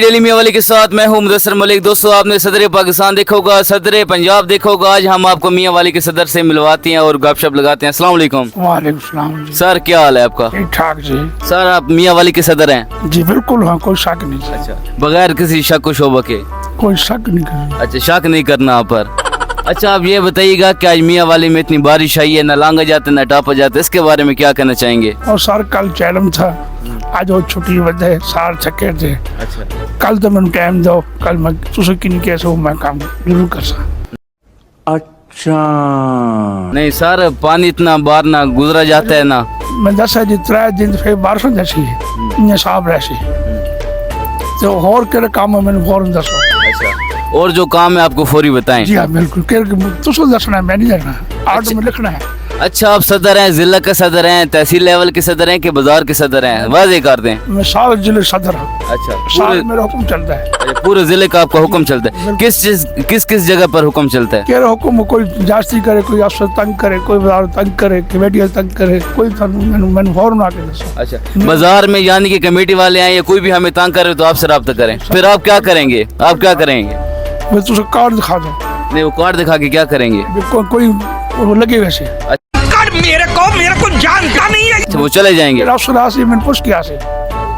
Daily मियां वाली के साथ मैं हूं मुदस्सिर मलिक। दोस्तों, आपने सदर पाकिस्तान देखा होगा, सदर पंजाब देखा होगा। आज हम आपको मियां वाली के सदर से मिलवाते हैं और गपशप लगाते हैं। अस्सलाम वालेकुम। वालेकुम सलाम जी। सर, क्या हाल है आपका? ठीक ठाक जी। सर, आप मियां वाली के सदर हैं? जी बिल्कुल, हाँ, कोई शक नहीं। अच्छा, बगैर किसी शक व शोबा के? कोई शक नहीं कर। अच्छा, शक नहीं करना आप पर। अच्छा, आप ये बताइएगा कि आज मियां वाली में इतनी बारिश आई है, ना लांगा जाते ना टापा जाते, इसके बारे में क्या कहना चाहेंगे? और सर कल चैलम था, आज वो छुट्टी वजह सार थके थे। अच्छा, कल तो मैंने टाइम दो, कल मैं तुझे किन कैसे हो मैं काम जरूर कर सकता। अच्छा नहीं सर, पानी इतना बार ना गुजरा जाता है ना। मैं दस जी 3 दिन फिर बारिश जैसी है, इन्हें साफ रहसी तो और केरे काम है मैंने फौरन दसो। अच्छा, और जो काम है आपको फौरी बताएं। जी हाँ बिल्कुल, तुझे दसना है, मैं नहीं देखना, आर्ट में लिखना है। अच्छा, आप सदर हैं, जिला के सदर हैं, तहसील लेवल के सदर हैं कि बाजार के सदर हैं? वाज़ेह कर दें। मैं सारे जिले सदर हूँ। अच्छा, सारे मेरा हुक्म चलता है। पूरे जिले का आपका हुक्म चलता है? किस जगह पर हुक्म चलता है? केरे हुक्म कोई जास्ती करे, कोई अफसर तंग करे, कोई बाजार तंग करे, कमेटियां तंग करे, कोई मैंने फौरन आके दसो। अच्छा, बाजार में यानी कि कमेटी वाले आए या कोई भी हमें तंग करे तो आपसे राब्ता करें, फिर आप क्या करेंगे? आप क्या करेंगे? मैं तुझे कार्ड दिखा दूँ। नहीं, वो कार्ड दिखा के क्या करेंगे? कोई वो लगे वैसे मेरे को जानता नहीं है। अच्छा, वो चले जाएंगे? अफसर आसी मैंने पूछ किया से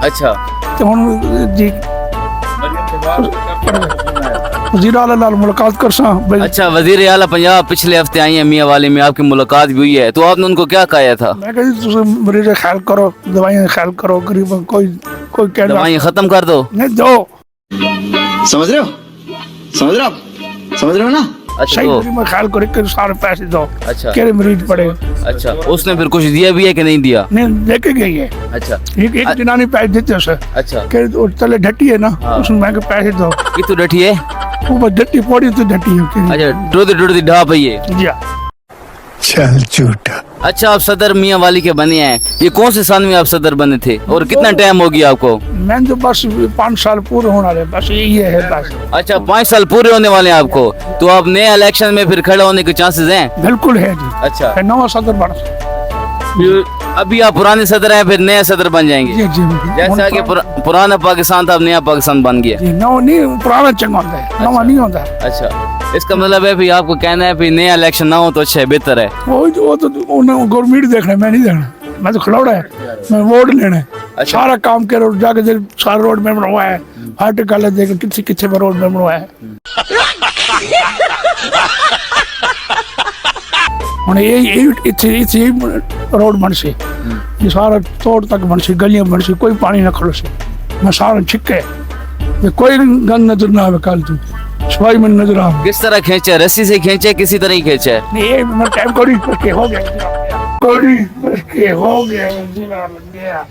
अच्छा, तो हुन जी वज़ीर आला नाल मुलाकात कर सा। अच्छा, वजीर आला पंजाब पिछले हफ्ते आई है, मियां वाली में आपकी मुलाकात भी हुई है, तो आपने उनको क्या कहा था? मैं कही तुझे मरीज ख्याल करो, दवाइयां ख्याल करो, गरीब कोई कहना दवाइयां खत्म कर दो। नहीं दो, समझ रहे हो समझ रहे हो ना। अच्छा, सही तो गरीब में ख्याल करो, कि सारे पैसे दो। अच्छा, केरे मरीज पड़े। अच्छा, उसने फिर कुछ दिया भी है कि नहीं दिया? नहीं लेके गई है। अच्छा, एक जनानी पैसे देते उसे, अच्छा, के तले ढटी है ना, हाँ। उसमें मैं पैसे दो। कितु डटी है? वो बस ढटी पड़ी तो ढटी है। अच्छा, टूटती ढा पई है। जी हाँ। चल झूठा। अच्छा, आप सदर मियां वाली के बने हैं, ये कौन से साल में आप सदर बने थे और कितना टाइम हो गया आपको? मैं तो बस 5 साल पूरे होने वाले, बस यही है बस। अच्छा, 5 साल पूरे होने वाले हैं आपको, तो आप नए इलेक्शन में फिर खड़े होने के चांसेस हैं? बिल्कुल है जी। अच्छा, फिर नवा सदर बन। अभी आप पुराने सदर हैं, फिर नया सदर बन जाएंगे? जी जी जैसा कि पुराना पाकिस्तान था, अब नया पाकिस्तान बन गया। जी, नवा नहीं, पुराना चंगा होता है, नवा नहीं होता। अच्छा, इसका मतलब है भी आपको कहना है भी नया इलेक्शन ना हो तो अच्छा है, बेहतर है। वो तो उन्हें गवर्नमेंट देखना है, मैं नहीं देखना। मैं तो खिलौड़ा है, मैं वोट लेना है। अच्छा। सारा काम के रोड जाके देख, सारा रोड में बनवा है, फाटे काले देख किसी किसी पर रोड में बनवा है। ਹੁਣ ਇਹ ਇੱਥੇ रोड बन सी, ये सारा तोड़ तक बन सी, गलियां बन सी, कोई पानी ना खड़ो सी। मैं सारा छिके, कोई गंद नजर ना आवे, कल तू सफाई में नजर आवे। किस तरह खींचे? रस्सी से खींचे, किसी तरह ही खींचे? नहीं ये मैं टाइम कोड़ी के हो गया, कोड़ी के हो गया, जीना लग गया।